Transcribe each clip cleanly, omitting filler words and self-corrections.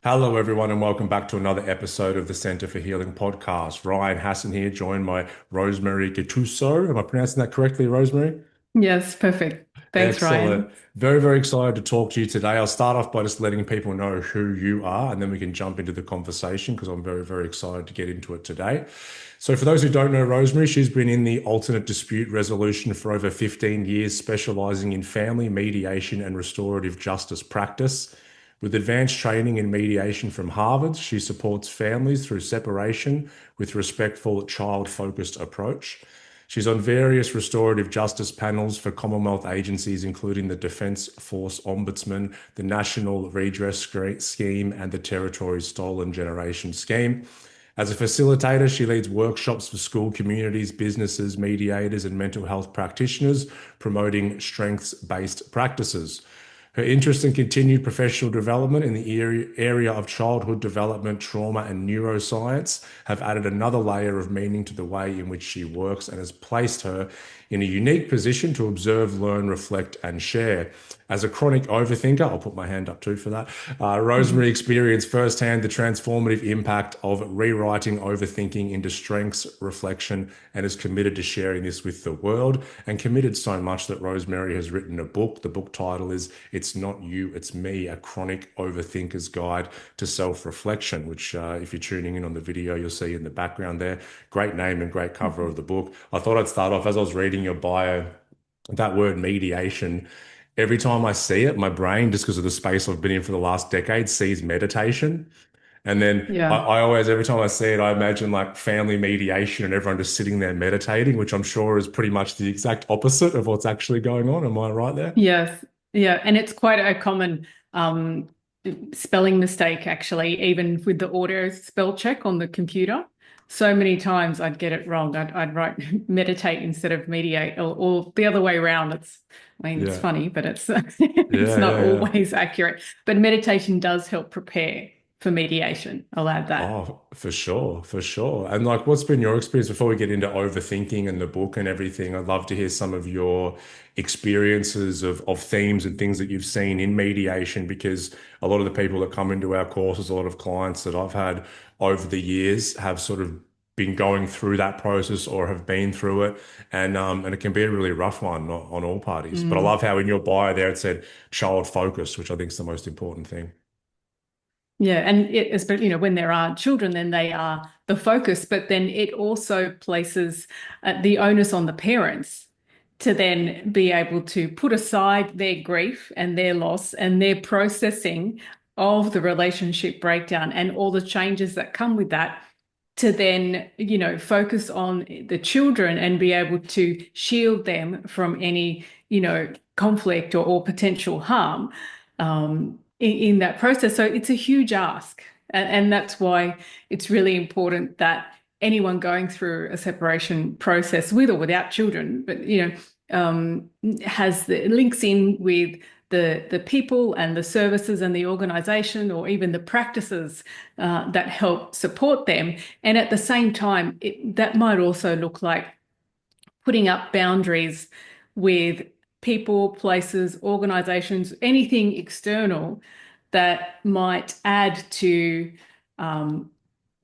Hello, everyone, and welcome back to another episode of the Centre for Healing podcast. Ryan Hassan here, joined by Rosemary Gattuso. Am I pronouncing that correctly, Rosemary? Yes, perfect. Thanks, Excellent. Ryan. Very, very excited to talk to you today. I'll start off by just letting people know who you are, and then we can jump into the conversation because I'm very, very excited to get into it today. So, for those who don't know Rosemary, she's been in the alternate dispute resolution for over 15 years, specialising in family mediation and restorative justice practice. With advanced training in mediation from Harvard, she supports families through separation with respectful, child-focused approach. She's on various restorative justice panels for Commonwealth agencies, including the Defence Force Ombudsman, the National Redress Scheme, and the Territories Stolen Generation Scheme. As a facilitator, she leads workshops for school communities, businesses, mediators, and mental health practitioners, promoting strengths-based practices. Her interest in continued professional development in the area of childhood development, trauma, and neuroscience have added another layer of meaning to the way in which she works and has placed her in a unique position to observe, learn, reflect, and share. As a chronic overthinker, I'll put my hand up too for that. Rosemary Mhm. experienced firsthand the transformative impact of rewriting overthinking into strengths, reflection, and is committed to sharing this with the world. And committed so much that Rosemary has written a book. The book title is It's Not You, It's Me, A Chronic Overthinker's Guide to Self-Reflection, which, if you're tuning in on the video, you'll see in the background there. Great name and great cover of the book. I thought I'd start off as I was reading your bio, that word mediation. Every time I see it, my brain, just because of the space I've been in for the last decade, sees meditation. And then Yeah. I always, every time I see it, I imagine like family mediation and everyone just sitting there meditating, which I'm sure is pretty much the exact opposite of what's actually going on. Am I right there? Yes. Yeah. And it's quite a common um, spelling mistake, actually, even with the auto spell check on the computer. So many times I'd get it wrong. I'd write meditate instead of mediate, or the other way around. I mean, it's Yeah. funny, but it's it's Yeah, not yeah, yeah. always accurate. But meditation does help prepare for mediation. I'll add that. Oh, for sure, for sure. And like, what's been your experience before we get into overthinking and the book and everything? I'd love to hear some of your experiences of themes and things that you've seen in mediation, because a lot of the people that come into our courses, a lot of clients that I've had over the years have sort of been going through that process or have been through it. And it can be a really rough one on all parties. But I Mm. love how in your bio there it said child focused, which I think is the most important thing. Yeah, and when there are children, then they are the focus, but then it also places the onus on the parents to then be able to put aside their grief and their loss and their processing of the relationship breakdown and all the changes that come with that, to then, focus on the children and be able to shield them from any, conflict or potential harm. In that process. So it's a huge ask. And that's why it's really important that anyone going through a separation process with or without children, but has the links in with the people and the services and the organization or even the practices that help support them. And at the same time, that might also look like putting up boundaries with people, places, organizations, anything external that might add to, um,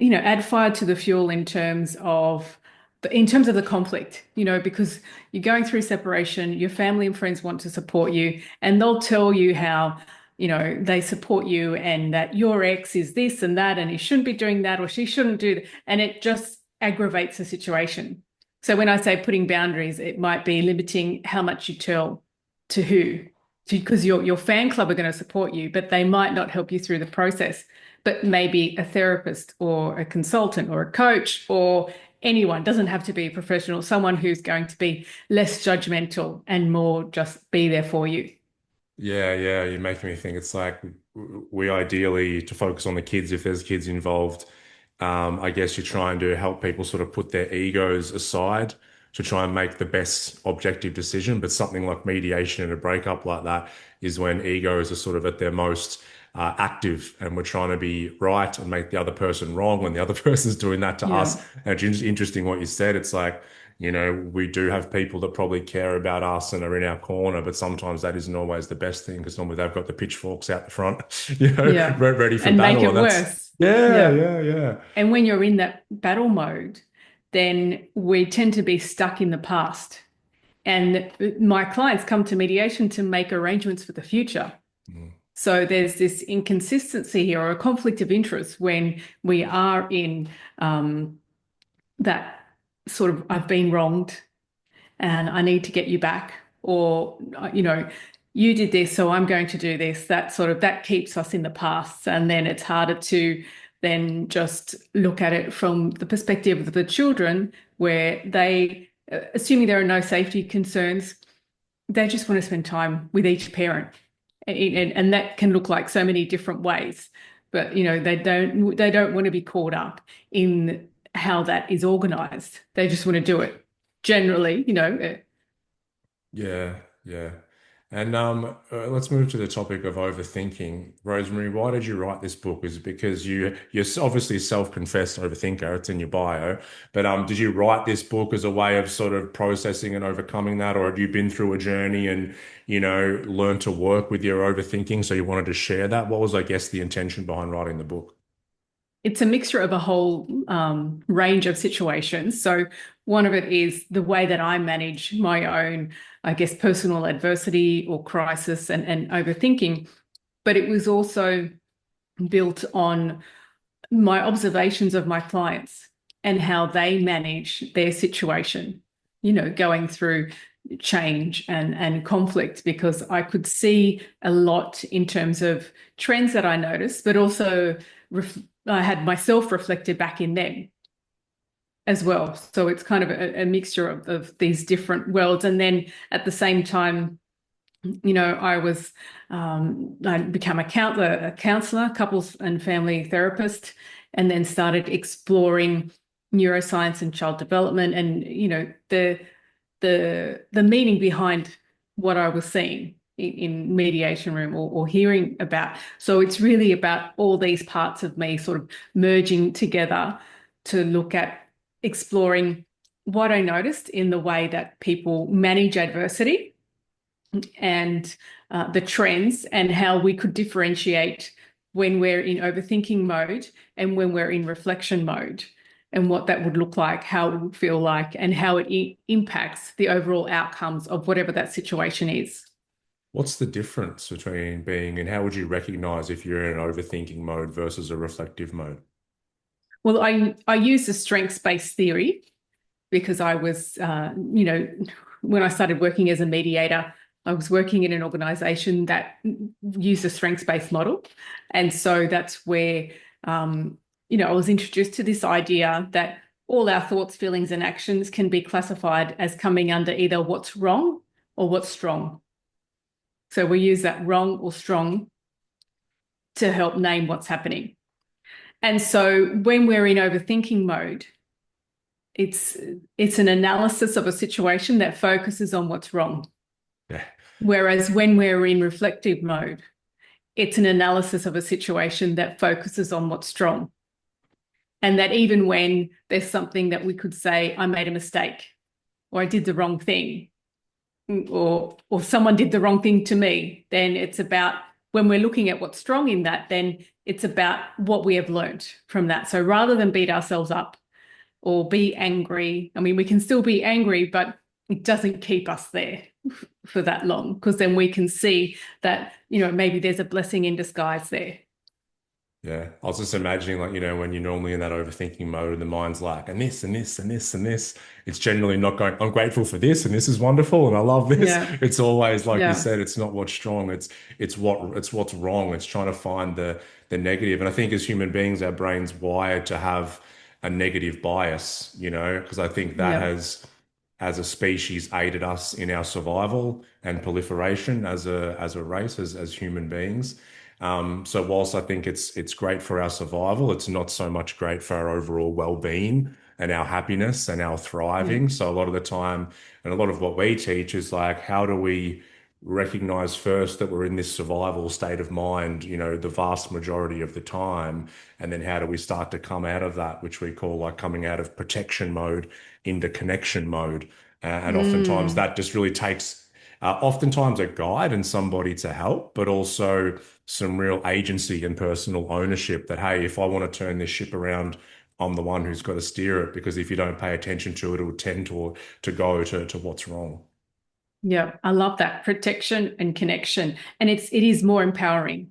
add fire to the fuel in terms of the conflict, because you're going through separation, your family and friends want to support you, and they'll tell you how, they support you and that your ex is this and that, and he shouldn't be doing that or she shouldn't do that. And it just aggravates the situation. So when I say putting boundaries, it might be limiting how much you tell to who, because your fan club are going to support you, but they might not help you through the process. But maybe a therapist or a consultant or a coach or anyone, doesn't have to be a professional, someone who's going to be less judgmental and more just be there for you. Yeah, yeah, you're making me think. It's like we ideally to focus on the kids if there's kids involved. I guess you're trying to help people sort of put their egos aside to try and make the best objective decision. But something like mediation in a breakup like that is when egos are sort of at their most active, and we're trying to be right and make the other person wrong when the other person's doing that to Yeah. us. And it's interesting what you said. It's like We do have people that probably care about us and are in our corner, but sometimes that isn't always the best thing because normally they've got the pitchforks out the front, Yeah. ready for And make battle. it And that's, worse. yeah, Yeah. yeah, yeah. And when you're in that battle mode, then we tend to be stuck in the past. And my clients come to mediation to make arrangements for the future. Mm. So there's this inconsistency here or a conflict of interest when we are in that sort of, I've been wronged and I need to get you back, or, you did this, so I'm going to do this. That keeps us in the past. And then it's harder to then just look at it from the perspective of the children, where they, assuming there are no safety concerns, they just want to spend time with each parent. And that can look like so many different ways. But, they don't want to be caught up in how that is organized. They just want to do it generally, Yeah, yeah. And let's move to the topic of overthinking. Rosemary, why did you write this book? Is it because you're obviously a self-confessed overthinker, it's in your bio, but did you write this book as a way of sort of processing and overcoming that, or have you been through a journey and learned to work with your overthinking, so you wanted to share that? What was, I guess, the intention behind writing the book? it's a mixture of a whole range of situations. So one of it is the way that I manage my own, I guess, personal adversity or crisis and overthinking. But it was also built on my observations of my clients and how they manage their situation, going through change and conflict, because I could see a lot in terms of trends that I noticed, but also I had myself reflected back in them as well. So it's kind of a mixture of these different worlds. And then at the same time, I became a counselor, couples and family therapist, and then started exploring neuroscience and child development and, the meaning behind what I was seeing in mediation room or hearing about. So it's really about all these parts of me sort of merging together to look at exploring what I noticed in the way that people manage adversity and the trends and how we could differentiate when we're in overthinking mode and when we're in reflection mode, and what that would look like, how it would feel like, and how it impacts the overall outcomes of whatever that situation is. What's the difference between being, and how would you recognize if you're in an overthinking mode versus a reflective mode? Well, I use the strengths-based theory because I was, when I started working as a mediator, I was working in an organization that used a strengths-based model. And so that's where, I was introduced to this idea that all our thoughts, feelings, and actions can be classified as coming under either what's wrong or what's strong. So we use that wrong or strong to help name what's happening. And so when we're in overthinking mode, it's an analysis of a situation that focuses on what's wrong. Yeah. Whereas when we're in reflective mode, it's an analysis of a situation that focuses on what's strong. And that even when there's something that we could say, I made a mistake, or I did the wrong thing, or someone did the wrong thing to me, then it's about, when we're looking at what's strong in that, then it's about what we have learned from that. So rather than beat ourselves up or be angry, I mean, we can still be angry, but it doesn't keep us there for that long, because then we can see that, maybe there's a blessing in disguise there. Yeah. I was just imagining, like, when you're normally in that overthinking mode and the mind's like, and this and this and this and this, it's generally not going, I'm grateful for this and this is wonderful and I love this. Yeah. It's always, like you Yeah. said, it's not what's strong, it's what's wrong. It's trying to find the negative. And I think as human beings, our brain's wired to have a negative bias, because I think that Yeah. has, as a species, aided us in our survival and proliferation as a race, as human beings. So whilst I think it's great for our survival, it's not so much great for our overall well-being and our happiness and our Yeah. thriving. So a lot of the time, and a lot of what we teach is like, how do we recognize first that we're in this survival state of mind, the vast majority of the time. And then how do we start to come out of that, which we call like coming out of protection mode into connection mode. And oftentimes Mm. that just really takes, oftentimes a guide and somebody to help, but also some real agency and personal ownership that, hey, if I want to turn this ship around, I'm the one who's got to steer it, because if you don't pay attention to it, it will tend to go to what's wrong. Yeah, I love that protection and connection. And it is more empowering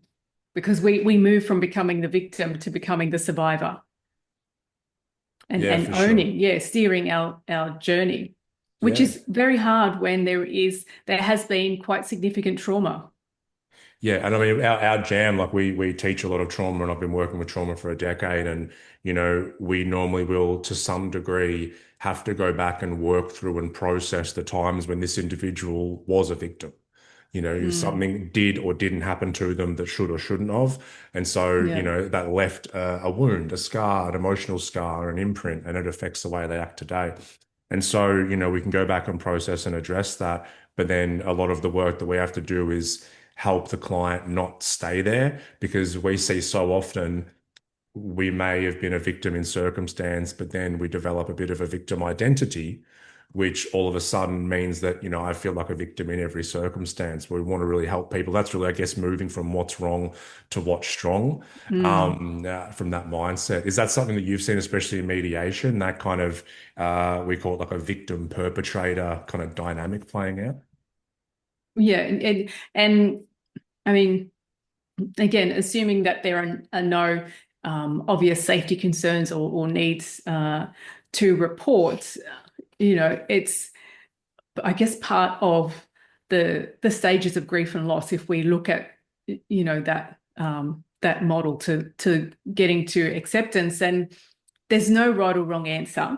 because we move from becoming the victim to becoming the survivor Yeah, and for sure. owning, yeah, steering our journey, which Yeah. is very hard when there has been quite significant trauma. Yeah, and I mean our jam, like we teach a lot of trauma, and I've been working with trauma for a decade, and we normally will to some degree have to go back and work through and process the times when this individual was a victim. Mm, Something did or didn't happen to them that should or shouldn't have. And so, yeah. that left a wound, a scar, an emotional scar, an imprint, and it affects the way they act today. And so, we can go back and process and address that. But then a lot of the work that we have to do is help the client not stay there, because we see so often we may have been a victim in circumstance, but then we develop a bit of a victim identity, which all of a sudden means that, I feel like a victim in every circumstance. We want to really help people. That's really, I guess, moving from what's wrong to what's strong, Mm. from that mindset. Is that something that you've seen, especially in mediation, that kind of, we call it like a victim perpetrator kind of dynamic playing out? Yeah. And I mean, again, assuming that there are no obvious safety concerns or needs to report, it's, I guess, part of the stages of grief and loss. If we look at, that model to getting to acceptance, and there's no right or wrong answer.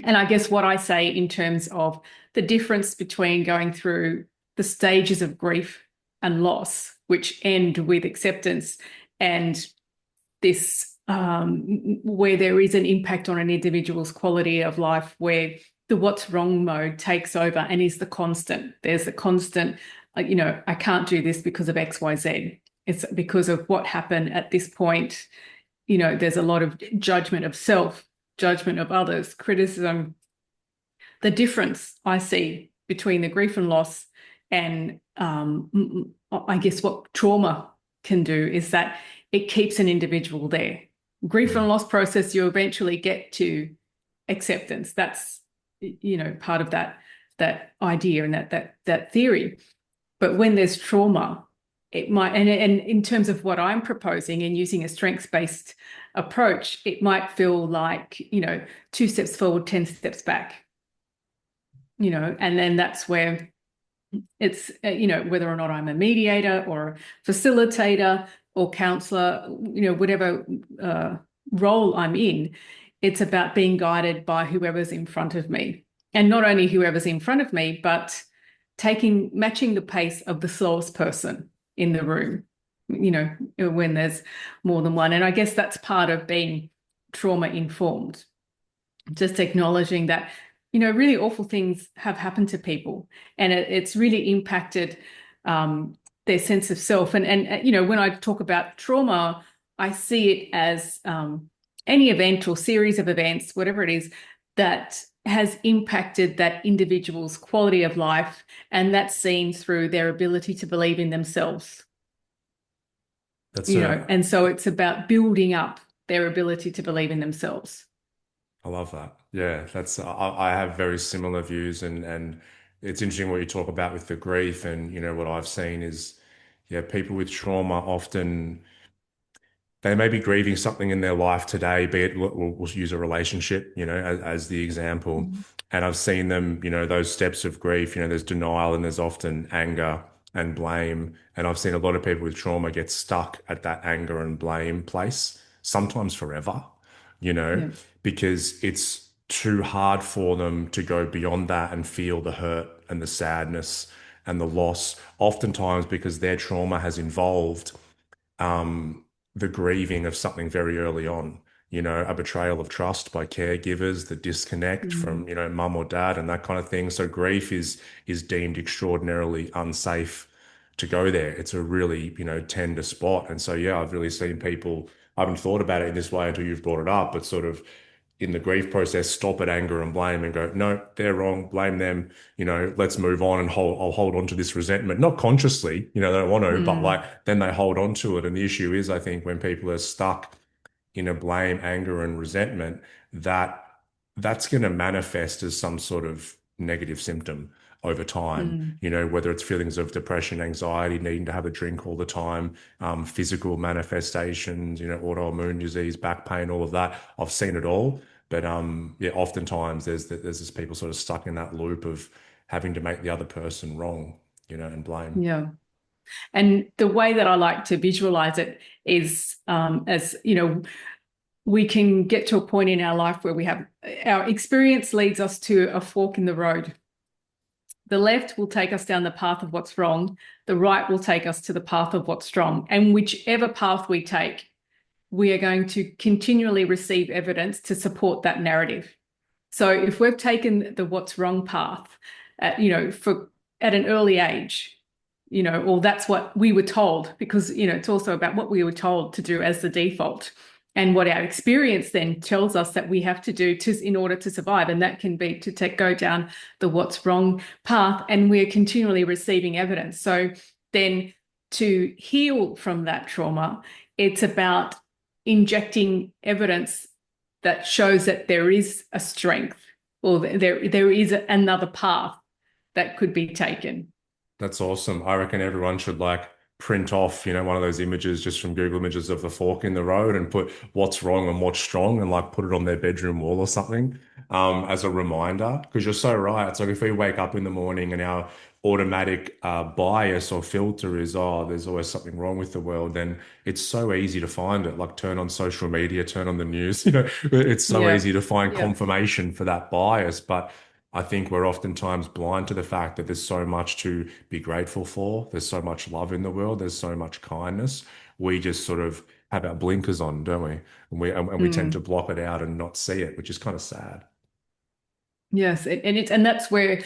And I guess what I say in terms of the difference between going through the stages of grief and loss, which end with acceptance, and this where there is an impact on an individual's quality of life, where the what's wrong mode takes over and is the constant. There's the constant, I can't do this because of X, Y, Z. It's because of what happened at this point. There's a lot of judgment of self, judgment of others, criticism. The difference I see between the grief and loss and I guess what trauma can do is that it keeps an individual there. Grief and Mm. loss process, you eventually get to acceptance. That's part of that idea and that theory. But when there's trauma, it might, and in terms of what I'm proposing and using a strengths-based approach, it might feel like, 2 steps forward, 10 steps back, and then that's where it's, whether or not I'm a mediator or a facilitator or counselor, whatever role I'm in, it's about being guided by whoever's in front of me. And not only whoever's in front of me, but matching the pace of the slowest person in the room, when there's more than one. And I guess that's part of being trauma informed, just acknowledging that, really awful things have happened to people, and it's really impacted their sense of self. And when I talk about trauma, I see it as any event or series of events, whatever it is, that has impacted that individual's quality of life, and that's seen through their ability to believe in themselves. That's a And so it's about building up their ability to believe in themselves. I love that. Yeah, I have very similar views, and it's interesting what you talk about with the grief. And what I've seen is, yeah, people with trauma often, they may be grieving something in their life today, be it, we'll use a relationship, as the example. Mm. And I've seen them, those steps of grief, there's denial and there's often anger and blame. And I've seen a lot of people with trauma get stuck at that anger and blame place, sometimes forever, you know, Yeah. because it's too hard for them to go beyond that and feel the hurt and the sadness and the loss, oftentimes because their trauma has involved um, the grieving of something very early on. a betrayal of trust by caregivers, the disconnect Mm, from, mum or dad and that kind of thing. So grief is deemed extraordinarily unsafe to go there. It's a really, tender spot. And so, yeah, I've really seen people, I haven't thought about it in this way until you've brought it up, but sort of in the grief process, stop at anger and blame and go, no, they're wrong, blame them, let's move on and I'll hold on to this resentment, not consciously, they don't want to, but mm, like then they hold on to it. And the issue is, I think, when people are stuck in a blame, anger, and resentment, that that's going to manifest as some sort of negative symptom over time. mm. Whether it's feelings of depression, anxiety, needing to have a drink all the time, physical manifestations, autoimmune disease, back pain, all of that. I've seen it all. But yeah, oftentimes there's this people sort of stuck in that loop of having to make the other person wrong, and blame. Yeah. And the way that I like to visualize it is as, we can get to a point in our life where we have our experience leads us to a fork in the road. The left will take us down the path of what's wrong. The right will take us to the path of what's strong. And whichever path we take, we are going to continually receive evidence to support that narrative. So if we've taken the what's wrong path, at an early age, or that's what we were told, because, it's also about what we were told to do as the default and what our experience then tells us that we have to do in order to survive. And that can be to go down the what's wrong path. And we're continually receiving evidence. So then to heal from that trauma, it's about injecting evidence that shows that there is a strength or there is another path that could be taken. That's awesome. I reckon everyone should like print off, one of those images just from Google Images of the fork in the road and put what's wrong and what's strong and like put it on their bedroom wall or something, as a reminder. Because you're so right. It's like if we wake up in the morning and our automatic bias or filter is, oh, there's always something wrong with the world, then it's so easy to find it. Like turn on social media, turn on the news, it's so Yeah. easy to find Yeah. confirmation for that bias. But I think we're oftentimes blind to the fact that there's so much to be grateful for. There's so much love in the world. There's so much kindness. We just sort of have our blinkers on, don't we? And we tend to Mm. block it out and not see it, which is kind of sad. Yes. And that's where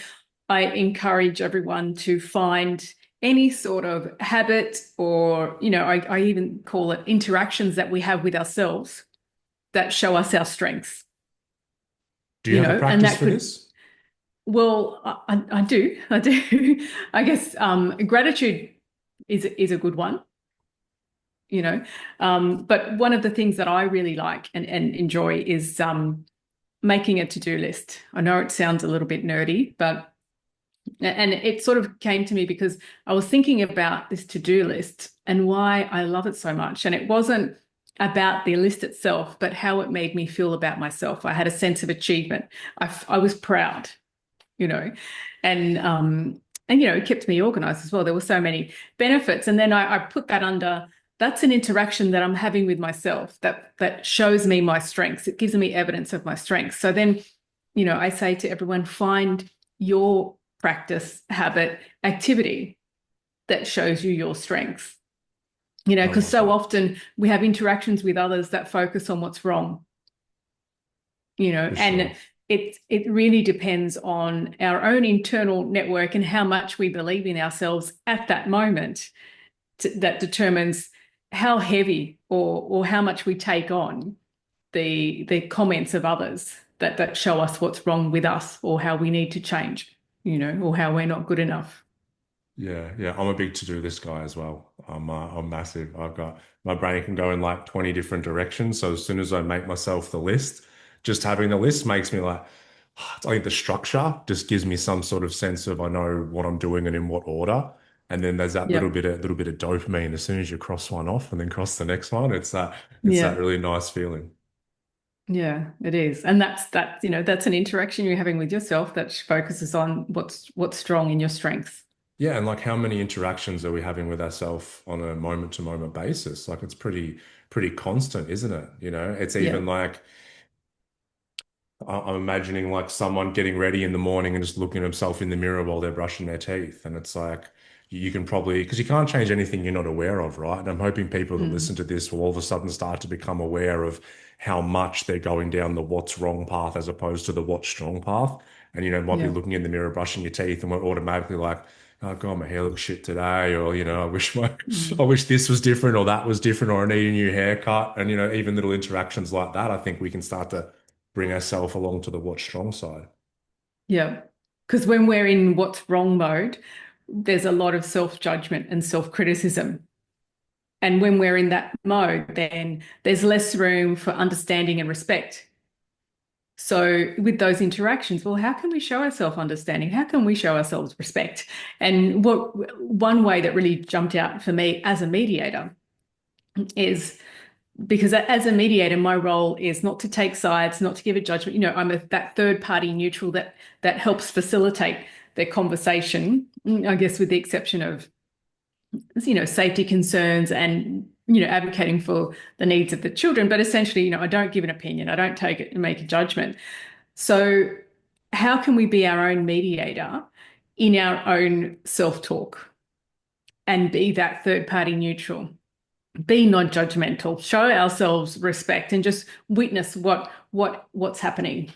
I encourage everyone to find any sort of habit or, I even call it interactions that we have with ourselves that show us our strengths, Do you have a and practice that for could, this? well, I do. I do. I guess gratitude is a good one, but one of the things that I really like and enjoy is making a to-do list. I know it sounds a little bit nerdy, and it sort of came to me because I was thinking about this to-do list and why I love it so much. And it wasn't about the list itself, but how it made me feel about myself. I had a sense of achievement. I was proud, you know, and it kept me organized as well. There were so many benefits. And then I put that under, that's an interaction that I'm having with myself that shows me my strengths. It gives me evidence of my strengths. So then, I say to everyone, find your practice, habit, activity that shows you your strengths. I Because love so that. often we have interactions with others that focus on what's wrong, For and sure. it really depends on our own internal network and how much we believe in ourselves at that moment that determines how heavy or how much we take on the comments of others that show us what's wrong with us or how we need to change, or how we're not good enough. Yeah, yeah. I'm a big to-do list guy as well. I'm massive. I've got my brain can go in like 20 different directions. So as soon as I make myself the list, just having the list makes me like, I think the structure just gives me some sort of sense of I know what I'm doing and in what order. And then there's that Yep. little bit of dopamine as soon as you cross one off and then cross the next one. It's that Yeah. really nice feeling. Yeah, it is. And that's an interaction you're having with yourself that focuses on what's strong in your strengths. Yeah, and like how many interactions are we having with ourselves on a moment to moment basis? Like it's pretty constant, isn't it? It's Yeah. even like I'm imagining like someone getting ready in the morning and just looking at themselves in the mirror while they're brushing their teeth. And it's like, you can probably, because you can't change anything you're not aware of, right? And I'm hoping people that Mm. listen to this will all of a sudden start to become aware of how much they're going down the what's wrong path as opposed to the what's strong path. And, might be Yeah. looking in the mirror, brushing your teeth, and we're automatically like, oh God, my hair looks shit today. Or, I wish I Mm. wish this was different or that was different or I need a new haircut. And, even little interactions like that, I think we can start to bring ourselves along to the what's strong side. Yeah. Because when we're in what's wrong mode, there's a lot of self-judgment and self-criticism. And when we're in that mode, then there's less room for understanding and respect. So with those interactions, well, how can we show ourselves understanding? How can we show ourselves respect? And one way that really jumped out for me as a mediator is because as a mediator, my role is not to take sides, not to give a judgment. I'm that third party neutral that helps facilitate their conversation, I guess with the exception of, safety concerns and, advocating for the needs of the children. But essentially, I don't give an opinion. I don't take it and make a judgment. So how can we be our own mediator in our own self-talk and be that third party neutral? Be non-judgmental, show ourselves respect, and just witness what's happening.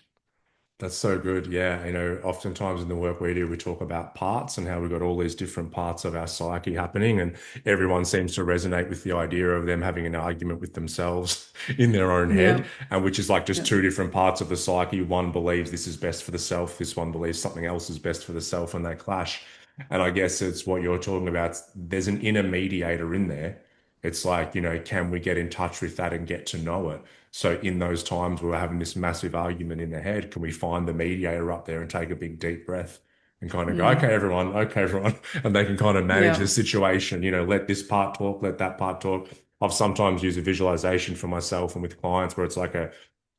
That's so good. Yeah. Oftentimes in the work we do, we talk about parts and how we've got all these different parts of our psyche happening, and everyone seems to resonate with the idea of them having an argument with themselves in their own head, Yeah, and which is like just yeah, two different parts of the psyche. One believes this is best for the self, this one believes something else is best for the self, and they clash. And I guess it's what you're talking about. There's an inner mediator in there. It's like, can we get in touch with that and get to know it? So in those times where we're having this massive argument in the head, can we find the mediator up there and take a big deep breath and kind of go, mm, okay, everyone, and they can kind of manage the yeah, situation, let this part talk, let that part talk. I've sometimes used a visualization for myself and with clients where it's like a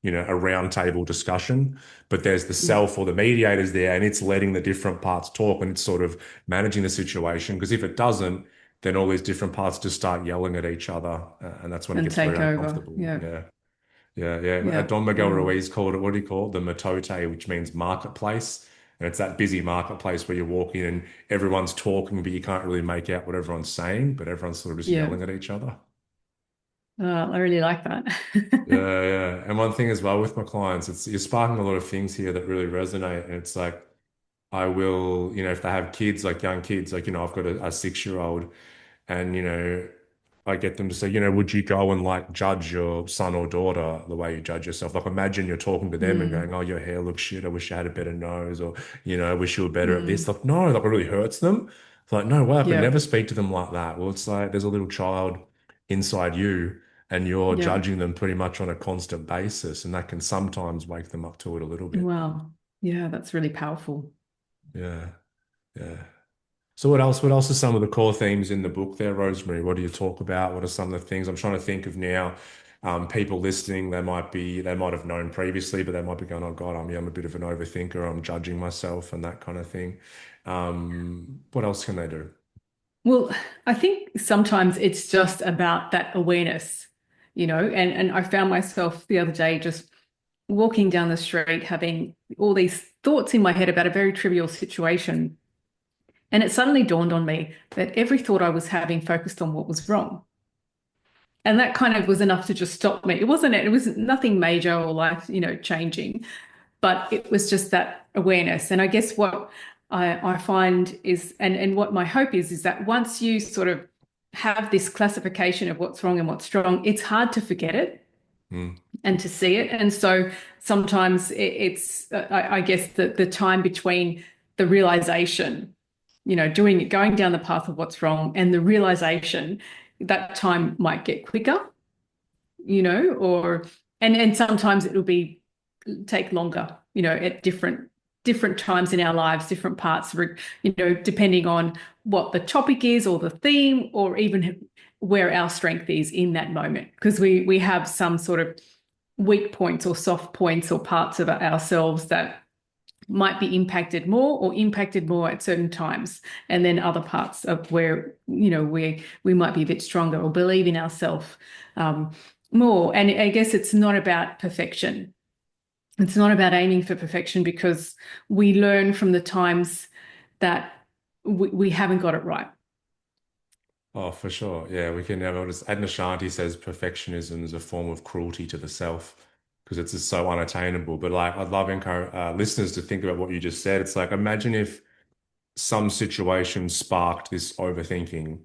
round table discussion, but there's the yeah, self or the mediators there and it's letting the different parts talk and it's sort of managing the situation. Because if it doesn't, then all these different parts just start yelling at each other, and that's when it and gets very take over. uncomfortable. Yeah, Yeah. Yeah, yeah. yeah. Don Miguel Wow. Ruiz called it, what do you call it? The matote, which means marketplace. And it's that busy marketplace where you walk in and everyone's talking, but you can't really make out what everyone's saying, but everyone's sort of just Yeah. yelling at each other. I really like that. Yeah, yeah. And one thing as well with my clients, it's you're sparking a lot of things here that really resonate. And it's like, I will, if they have kids, like young kids, like, I've got a 6-year-old and, I get them to say, would you go and like judge your son or daughter the way you judge yourself? Like imagine you're talking to them and Mm, going, oh, your hair looks shit. I wish you had a better nose or, I wish you were better at this. mm, Like, no, like it really hurts them. It's like, no way, I could yeah, never speak to them like that. Well, it's like there's a little child inside you and you're yeah. judging them pretty much on a constant basis. And that can sometimes wake them up to it a little bit. Wow. Yeah, that's really powerful. Yeah. Yeah. So what else? What else are some of the core themes in the book there, Rosemary? What do you talk about? What are some of the things I'm trying to think of now? People listening, they might have known previously, but they might be going, "Oh God, I'm a bit of an overthinker. I'm judging myself and that kind of thing." What else can they do? Well, I think sometimes it's just about that awareness, and I found myself the other day just walking down the street having all these thoughts in my head about a very trivial situation. And it suddenly dawned on me that every thought I was having focused on what was wrong. And that kind of was enough to just stop me. It was nothing major or life, changing, but it was just that awareness. And I guess what I find is, and what my hope is that once you sort of have this classification of what's wrong and what's strong, it's hard to forget it Mm, and to see it. And so sometimes it's, I guess, the time between the realization, going down the path of what's wrong and the realization, that time might get quicker, or and sometimes it'll be take longer, at different times in our lives, different parts, depending on what the topic is or the theme, or even where our strength is in that moment. Because we have some sort of weak points or soft points or parts of ourselves that might be impacted more at certain times, and then other parts of where we might be a bit stronger or believe in ourselves more. And I guess it's not about perfection. It's not about aiming for perfection, because we learn from the times that we haven't got it right. Oh, for sure. Yeah, we can never just Adna Shanti says perfectionism is a form of cruelty to the self because it's just so unattainable. But like, I'd love encourage listeners to think about what you just said. It's like, imagine if some situation sparked this overthinking,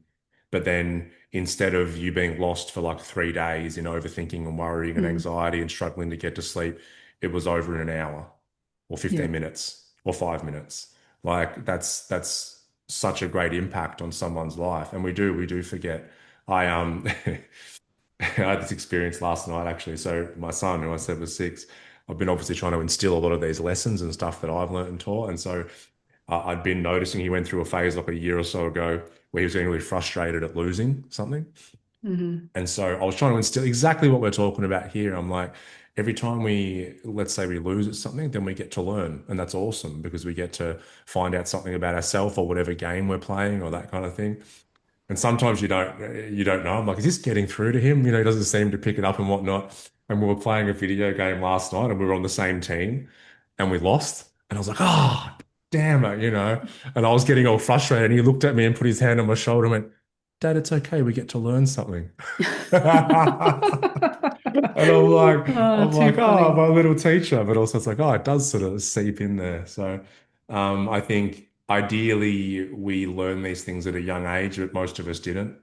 but then instead of you being lost for like 3 days in overthinking and worrying and Mm. anxiety and struggling to get to sleep, it was over in an hour or Yeah. 15 minutes or 5 minutes. Like that's such a great impact on someone's life. And we do forget. I I had this experience last night actually. So my son, who I said was 6, I've been obviously trying to instill a lot of these lessons and stuff that I've learned and taught. And so I'd been noticing he went through a phase like a year or so ago where he was getting really frustrated at losing something. Hmm. And so I was trying to instill exactly what we're talking about here. I'm like, every time let's say we lose at something, then we get to learn. And that's awesome because we get to find out something about ourselves or whatever game we're playing or that kind of thing. And sometimes you don't know. I'm like, is this getting through to him? He doesn't seem to pick it up and whatnot. And we were playing a video game last night and we were on the same team and we lost. And I was like, oh, damn it. And I was getting all frustrated. And he looked at me and put his hand on my shoulder and went, Dad, it's okay. We get to learn something. And I'm like, Oh, I'm too like, oh, funny. my little teacher. But also it's like, oh, it does sort of seep in there. So I think ideally we learn these things at a young age, but most of us didn't.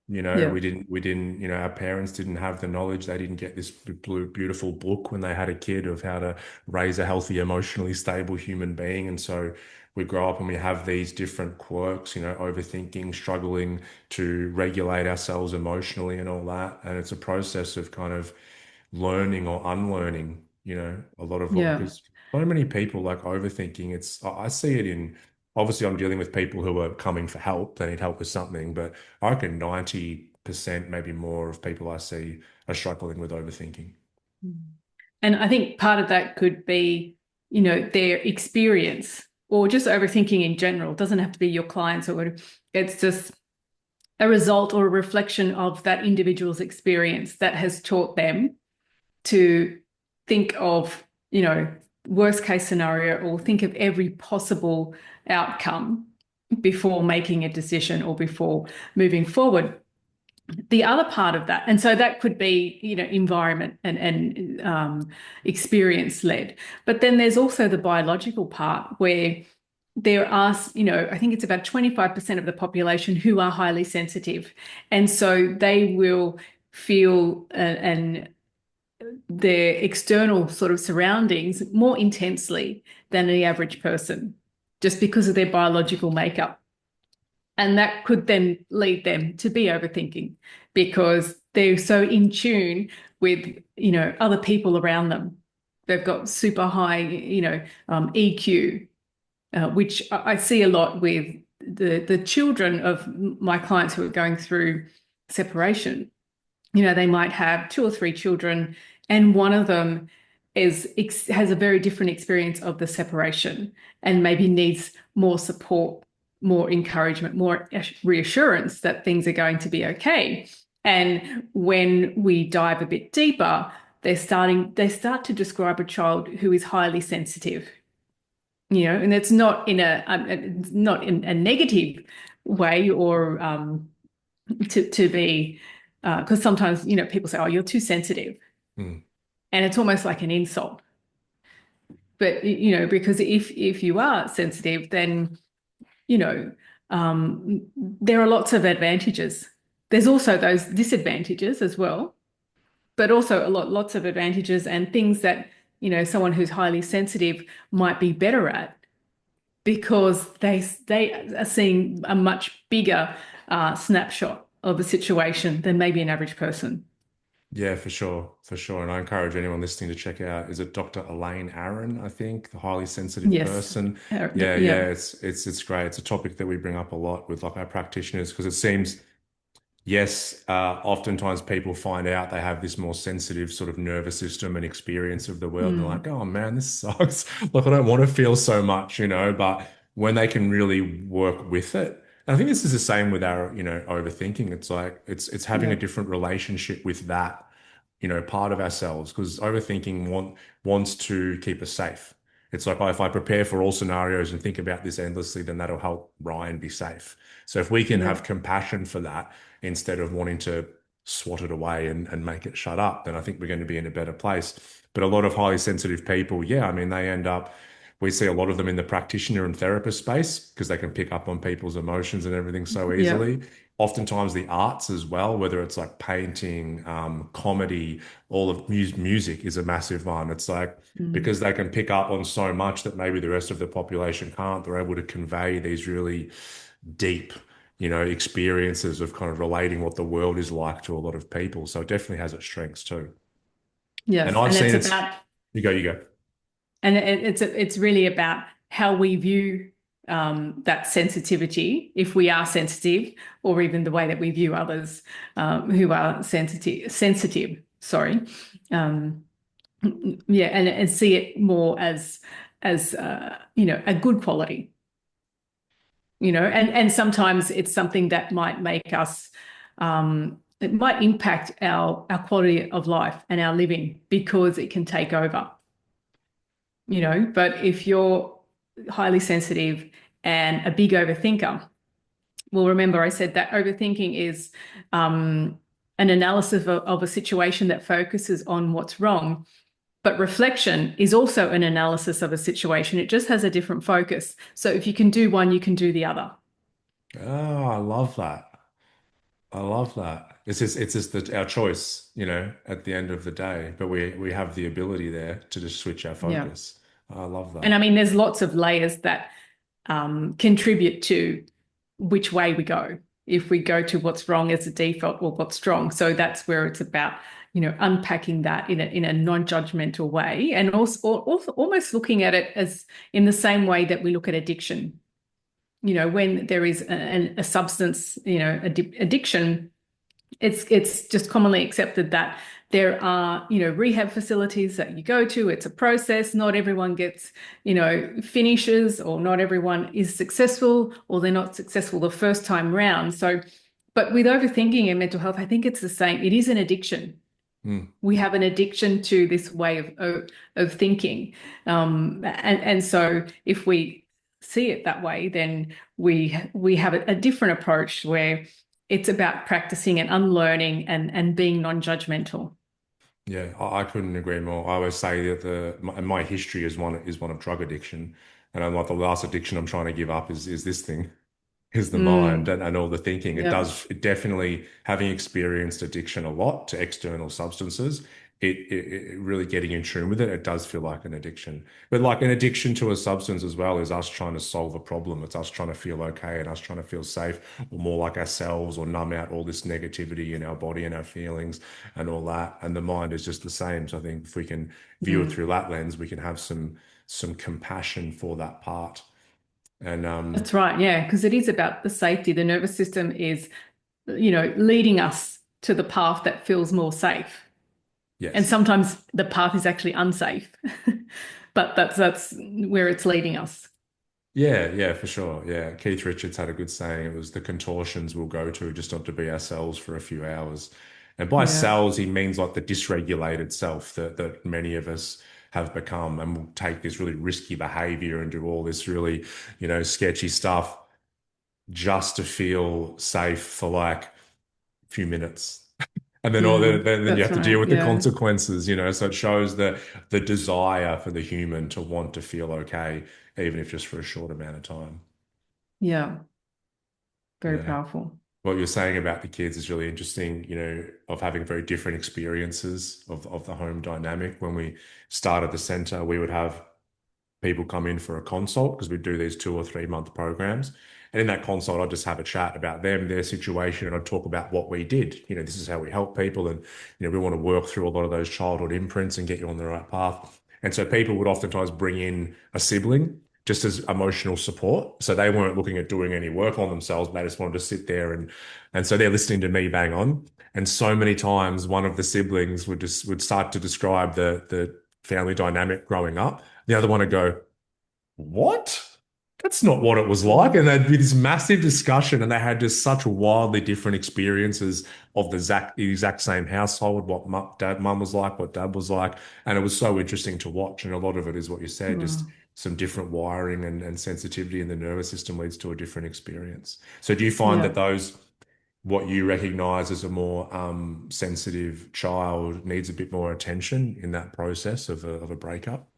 Yeah. We didn't, our parents didn't have the knowledge. They didn't get this beautiful book when they had a kid of how to raise a healthy, emotionally stable human being. And so we grow up and we have these different quirks, overthinking, struggling to regulate ourselves emotionally and all that. And it's a process of kind of learning or unlearning, a lot of what, Yeah. because so many people like overthinking. I see it in, obviously I'm dealing with people who are coming for help. They need help with something, but I reckon 90%, maybe more of people I see are struggling with overthinking. And I think part of that could be, their experience or just overthinking in general. It doesn't have to be your clients or whatever. It's just a result or a reflection of that individual's experience that has taught them to think of, worst case scenario or think of every possible outcome before making a decision or before moving forward. The other part of that, and so that could be, environment and experience led, but then there's also the biological part where there are, I think it's about 25% of the population who are highly sensitive, and so they will feel their external sort of surroundings more intensely than the average person, just because of their biological makeup. And that could then lead them to be overthinking because they're so in tune with, other people around them. They've got super high, EQ, which I see a lot with the children of my clients who are going through separation. They might have 2 or 3 children, and one of them has a very different experience of the separation and maybe needs more support, more encouragement, more reassurance that things are going to be okay. And when we dive a bit deeper, they start to describe a child who is highly sensitive, and it's not in a negative way or to be because sometimes people say, oh, you're too sensitive, Hmm. and it's almost like an insult. But because if you are sensitive, then you know there are lots of advantages. There's also those disadvantages as well, but also lots of advantages and things that someone who's highly sensitive might be better at because they are seeing a much bigger snapshot of the situation than maybe an average person. Yeah, for sure, for sure. And I encourage anyone listening to check out, is it Dr. Elaine Aaron, I think, the highly sensitive Yes. person. Yeah, Yeah. yeah, it's great. It's a topic that we bring up a lot with like our practitioners because it seems, yes, oftentimes people find out they have this more sensitive sort of nervous system and experience of the world, and they're like, Mm. oh man, this sucks. Like I don't want to feel so much. But when they can really work with it, and I think this is the same with our, overthinking. It's like it's having a Yeah. different relationship with that, part of ourselves, because overthinking wants to keep us safe. It's like, oh, if I prepare for all scenarios and think about this endlessly, then that'll help Ryan be safe. So if we can Yeah. have compassion for that instead of wanting to swat it away and make it shut up, then I think we're going to be in a better place. But a lot of highly sensitive people, yeah, I mean, they end up, we see a lot of them in the practitioner and therapist space because they can pick up on people's emotions and everything so Yeah. easily. Oftentimes the arts as well, whether it's like painting, comedy, all of music is a massive one. It's like Mm. because they can pick up on so much that maybe the rest of the population can't, they're able to convey these really deep, experiences of kind of relating what the world is like to a lot of people. So it definitely has its strengths too. And Yes. I've And seen it's it's, about you go. it's really about how we view that sensitivity, if we are sensitive, or even the way that we view others who are sensitive. Sorry, um, yeah, and see it more as a good quality. And sometimes it's something that might make us. It might impact our quality of life and our living because it can take over. But if you're highly sensitive and a big overthinker, well, remember I said that overthinking is an analysis of a situation that focuses on what's wrong. But reflection is also an analysis of a situation. It just has a different focus. So if you can do one, you can do the other. Oh, I love that. I love that. It's just our choice, at the end of the day. But we have the ability there to just switch our Yeah. focus. I love And I that. mean, there's lots of layers that contribute to which way we go. If we go to what's wrong as a default or what's strong. So that's where it's about, unpacking that in a non-judgmental way, and also almost looking at it as in the same way that we look at addiction. When there is a substance, addiction, it's just commonly accepted that there are, rehab facilities that you go to. It's a process. Not everyone gets, finishes, or not everyone is successful, or they're not successful the first time round. So, but with overthinking and mental health, I think it's the same. It is an addiction. Mm. We have an addiction to this way of thinking. And so if we see it that way, then we have a different approach where it's about practicing and unlearning and being non-judgmental. Yeah, I couldn't agree more. I always say that my history is one of drug addiction, and I'm like the last addiction I'm trying to give up is this thing. Is the mind Mm, and all the thinking. yeah, It definitely, having experienced addiction a lot to external substances, it really getting in tune with it, it does feel like an addiction. But like an addiction to a substance as well is us trying to solve a problem. It's us trying to feel okay and us trying to feel safe or more like ourselves or numb out all this negativity in our body and our feelings and all that. And the mind is just the same. So I think if we can view it mm. through that lens, we can have some compassion for that part. And That's right. Yeah, because it is about the safety. The nervous system is, leading us to the path that feels more safe. And yes. sometimes the path is actually unsafe, but that's where it's leading us. Yeah, yeah, for sure. Yeah. Keith Richards had a good saying. It was the contortions we'll go to just not to be ourselves for a few hours. And by Yeah, selves, he means like the dysregulated self that many of us have become and will take this really risky behavior and do all this really, sketchy stuff just to feel safe for like a few minutes. And then, then you that's have to deal right. with the Yeah, consequences. So it shows the desire for the human to want to feel okay, even if just for a short amount of time. yeah, very Yeah. powerful. What you're saying about the kids is really interesting, of having very different experiences of the home dynamic. When we started the center, we would have people come in for a consult because we do these 2 or 3 month programs. And in that consult, I'd just have a chat about them, their situation, and I'd talk about what we did. This is how we help people. And, we want to work through a lot of those childhood imprints and get you on the right path. And so people would oftentimes bring in a sibling just as emotional support. So they weren't looking at doing any work on themselves. They just wanted to sit there and so they're listening to me bang on. And so many times one of the siblings would start to describe the family dynamic growing up. The other one would go, what? That's not what it was like. And Mm. there'd be this massive discussion, and they had just such wildly different experiences of the exact same household, what mum was like, what dad was like. And it was so interesting to watch. And a lot of it is what you said, just Wow. some different wiring and sensitivity in the nervous system leads to a different experience. So do you find Yeah. that those, what you recognize as a more sensitive child needs a bit more attention in that process of a breakup?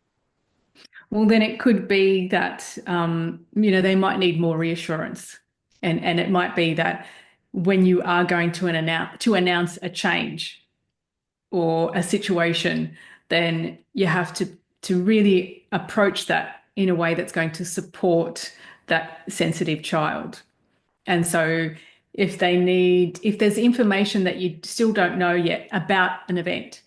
Well, then it could be that, they might need more reassurance. And it might be that when you are going to announce a change or a situation, then you have to really approach that in a way that's going to support that sensitive child. And so if there's information that you still don't know yet about an event,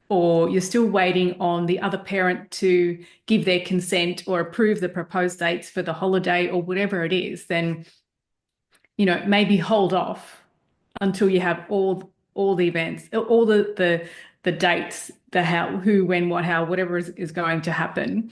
or you're still waiting on the other parent to give their consent or approve the proposed dates for the holiday or whatever it is, then, maybe hold off until you have all the events, all the dates, the how, who, when, what, how, whatever is going to happen,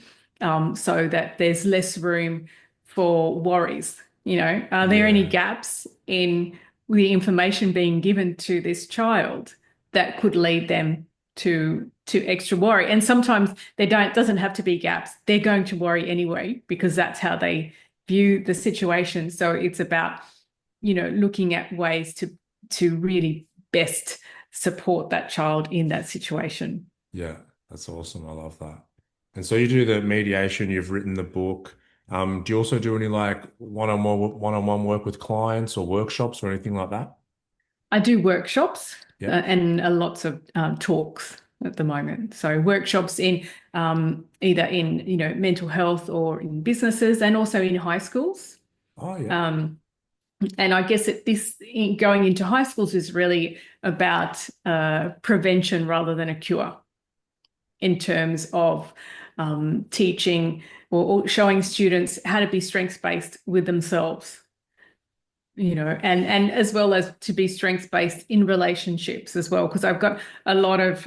so that there's less room for worries. Are there any Yeah. gaps in the information being given to this child that could lead them to extra worry? And sometimes doesn't have to be gaps. They're going to worry anyway because that's how they view the situation. So it's about, looking at ways to really best support that child in that situation. Yeah, that's awesome. I love that. And so you do the mediation, you've written the book. Do you also do any like one-on-one work with clients or workshops or anything like that? I do workshops Yeah. and lots of talks at the moment. So workshops in either in mental health or in businesses, and also in high schools. Oh, yeah. And I guess going into high schools is really about prevention rather than a cure, in terms of teaching or showing students how to be strengths-based with themselves, and as well as to be strengths-based in relationships as well, because I've got a lot of,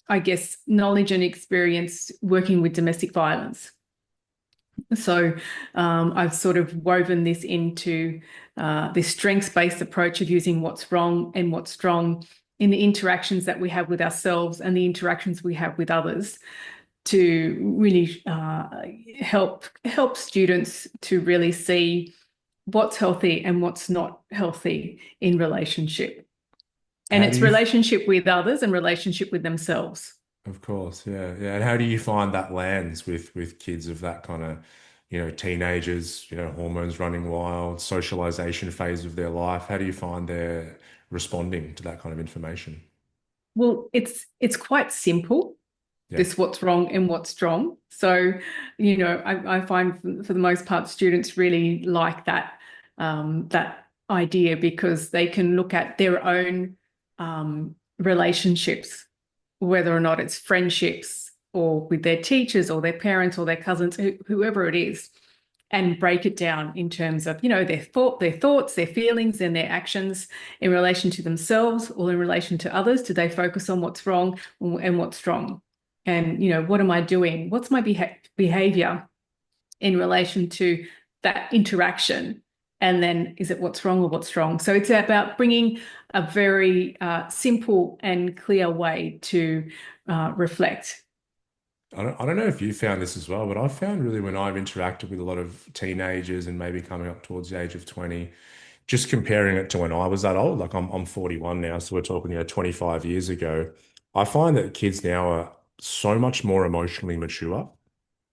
I guess, knowledge and experience working with domestic violence. So I've sort of woven this into this strengths-based approach of using what's wrong and what's strong in the interactions that we have with ourselves and the interactions we have with others, to really help students to really see what's healthy and what's not healthy in relationship. And How do it's you, relationship with others and relationship with themselves. of course, yeah, yeah. And how do you find that lands with kids of that kind of, teenagers, hormones running wild, socialization phase of their life? How do you find they're responding to that kind of information? Well, it's quite simple, Yeah. this what's wrong and what's strong. So, I find for the most part, students really like that idea, because they can look at their own relationships, whether or not it's friendships or with their teachers or their parents or their cousins, whoever it is, and break it down in terms of, their thoughts, their feelings, and their actions in relation to themselves or in relation to others. Do they focus on what's wrong and what's strong? And, what am I doing? What's my behavior in relation to that interaction? And then is it what's wrong or what's strong? So it's about bringing a very simple and clear way to reflect. I don't know if you found this as well, but I've found really when I've interacted with a lot of teenagers and maybe coming up towards the age of 20, just comparing it to when I was that old, like I'm 41 now, so we're talking, 25 years ago. I find that kids now are so much more emotionally mature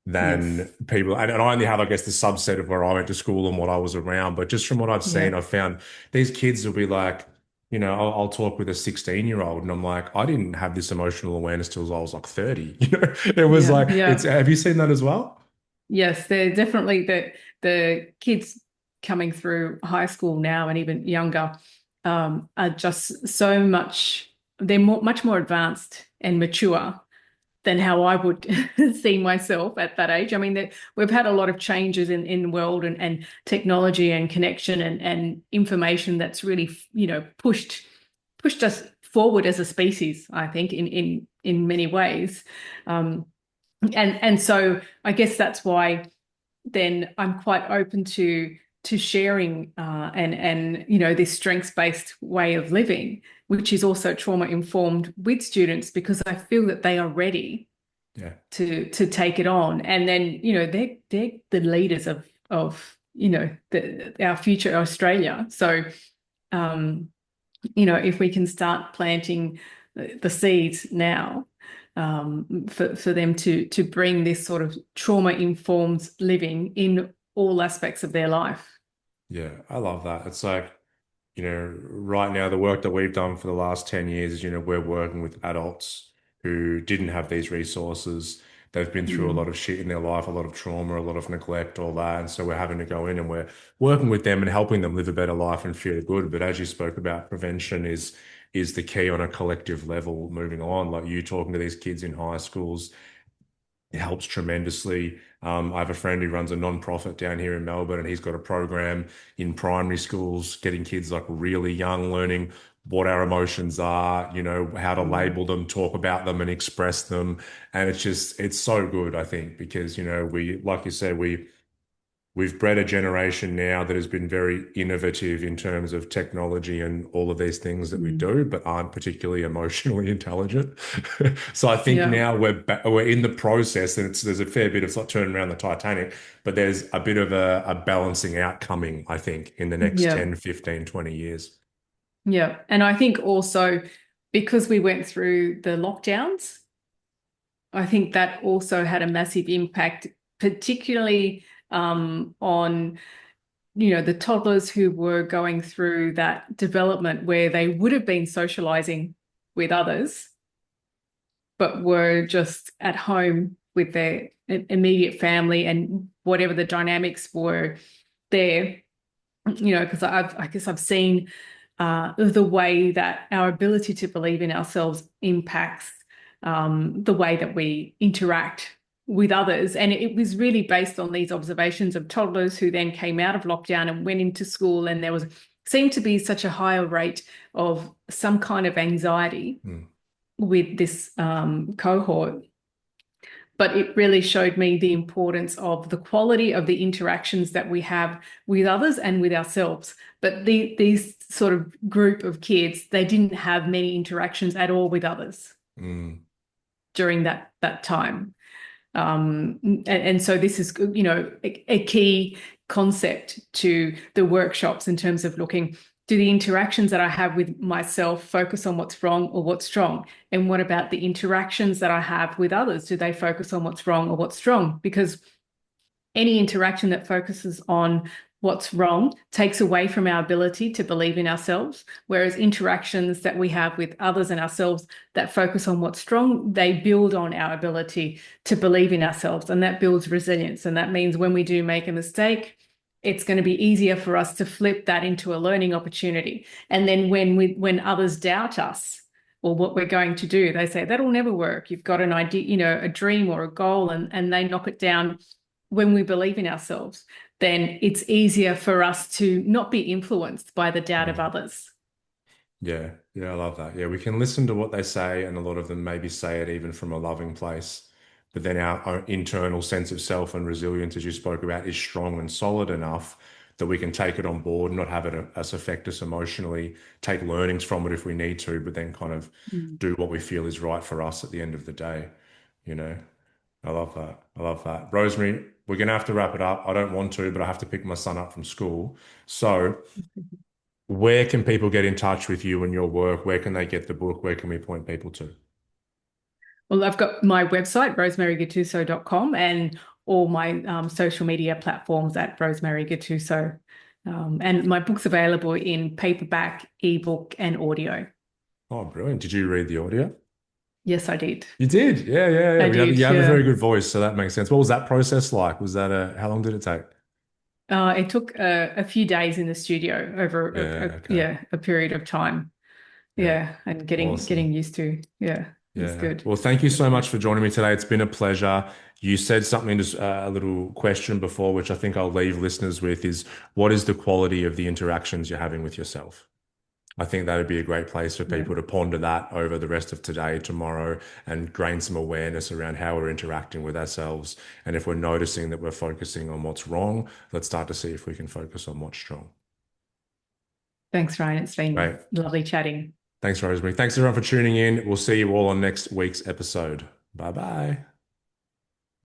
than Yes. people. And I only have, I guess, the subset of where I went to school and what I was around. But just from what I've seen, Yeah. I've found these kids will be like, I'll talk with a 16-year-old and I'm like, I didn't have this emotional awareness till I was like 30. It was Yeah. like, Yeah. have you seen that as well? Yes, they're definitely the kids coming through high school now and even younger, are just so much, much more advanced and mature than how I would see myself at that age. I mean, we've had a lot of changes in the world, and technology and connection and information that's really, pushed us forward as a species, I think, in many ways. And so I guess that's why then I'm quite open to sharing and this strengths-based way of living, which is also trauma informed with students, because I feel that they are ready Yeah. to take it on. And then, they're the leaders of our future Australia. So if we can start planting the seeds now, for them to bring this sort of trauma-informed living in all aspects of their life. Yeah, I love that. It's like, right now, the work that we've done for the last 10 years is, we're working with adults who didn't have these resources. They've been through a lot Mm. of shit in their life, a lot of trauma, a lot of neglect, all that. And so we're having to go in and we're working with them and helping them live a better life and feel good. But as you spoke about, prevention is the key on a collective level moving on. Like you talking to these kids in high schools, it helps tremendously. I have a friend who runs a non-profit down here in Melbourne, and he's got a program in primary schools, getting kids like really young, learning what our emotions are, how to Mm. label them, talk about them, and express them. And it's so good, I think, because, like you said, we've bred a generation now that has been very innovative in terms of technology and all of these things that we Mm. do, but aren't particularly emotionally intelligent. So I think Yeah. now we're in the process, and there's a fair bit of like turning around the Titanic, but there's a bit of a balancing out coming, I think, in the next Yeah. 10, 15, 20 years. Yeah. And I think also because we went through the lockdowns, I think that also had a massive impact, particularly on, the toddlers who were going through that development where they would have been socializing with others, but were just at home with their immediate family and whatever the dynamics were there. Because I guess I've seen the way that our ability to believe in ourselves impacts the way that we interact with others. And it was really based on these observations of toddlers who then came out of lockdown and went into school, and there seemed to be such a higher rate of some kind of anxiety Mm, with this cohort. But it really showed me the importance of the quality of the interactions that we have with others and with ourselves. But these sort of group of kids, they didn't have many interactions at all with others mm, during that time. And so this is, a key concept to the workshops in terms of looking, do the interactions that I have with myself focus on what's wrong or what's strong? And what about the interactions that I have with others? Do they focus on what's wrong or what's strong? Because any interaction that focuses on what's wrong takes away from our ability to believe in ourselves, whereas interactions that we have with others and ourselves that focus on what's strong, they build on our ability to believe in ourselves, and that builds resilience. And that means when we do make a mistake, it's going to be easier for us to flip that into a learning opportunity. And then when others doubt us or what we're going to do, they say that'll never work. You've got an idea, a dream or a goal, and they knock it down. When we believe in ourselves, then it's easier for us to not be influenced by the doubt of mm. others. Yeah, yeah, I love that. Yeah, we can listen to what they say, and a lot of them maybe say it even from a loving place. But then our internal sense of self and resilience, as you spoke about, is strong and solid enough that we can take it on board, not have it as affect us emotionally, take learnings from it if we need to, but then kind of Mm. do what we feel is right for us at the end of the day. You know, I love that. I love that. Rosemary, we're gonna have to wrap it up. I don't want to, but I have to pick my son up from school. So, where can people get in touch with you and your work? Where can they get the book? Where can we point people to? Well, I've got my website, rosemarygattuso.com, and all my social media platforms at Rosemary Gattuso. And my book's available in paperback, ebook, and audio. Oh, brilliant. Did you read the audio? Yes, I did. You did. Yeah, yeah, yeah. I You did, have a very yeah. good voice, so that makes sense. What was that process like? Was that how long did it take? It took a few days in the studio over Yeah, okay. a period of time. Yeah. Yeah, and getting Awesome. used to. Yeah, it was Yeah. good. Well, thank you so much for joining me today. It's been a pleasure. You said something, just a little question before, which I think I'll leave listeners with is what is the quality of the interactions you're having with yourself? I think that would be a great place for Yeah. people to ponder that over the rest of today, tomorrow, and gain some awareness around how we're interacting with ourselves. And if we're noticing that we're focusing on what's wrong, let's start to see if we can focus on what's strong. Thanks, Ryan. It's been Right. lovely chatting. Thanks, Rosemary. Thanks everyone for tuning in. We'll see you all on next week's episode. Bye bye.